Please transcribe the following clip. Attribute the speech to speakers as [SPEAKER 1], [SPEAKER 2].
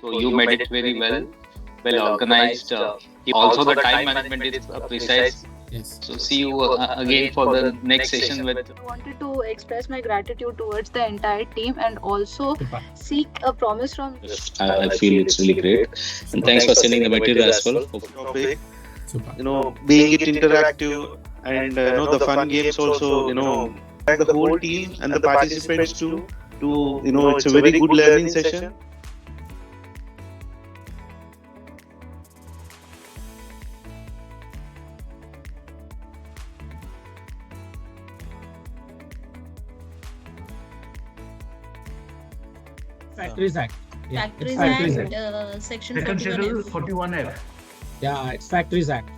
[SPEAKER 1] So you made it very well organized. Also, the time management is precise.
[SPEAKER 2] Yes.
[SPEAKER 1] So see you again for the next session with.
[SPEAKER 3] I wanted to express my gratitude towards the entire team and also seek a promise from.
[SPEAKER 1] I feel it's really great, and thanks for sending the material as well.
[SPEAKER 4] Topic,
[SPEAKER 2] Super.
[SPEAKER 4] being it interactive and the fun games also, the whole team and the participants too. It's a very good learning session.
[SPEAKER 2] Factories Act. Yeah,
[SPEAKER 5] Factories
[SPEAKER 2] Factories
[SPEAKER 5] Act, Section
[SPEAKER 6] Second Schedule
[SPEAKER 5] 41F.
[SPEAKER 6] 41F.
[SPEAKER 2] Yeah, it's Factories Act.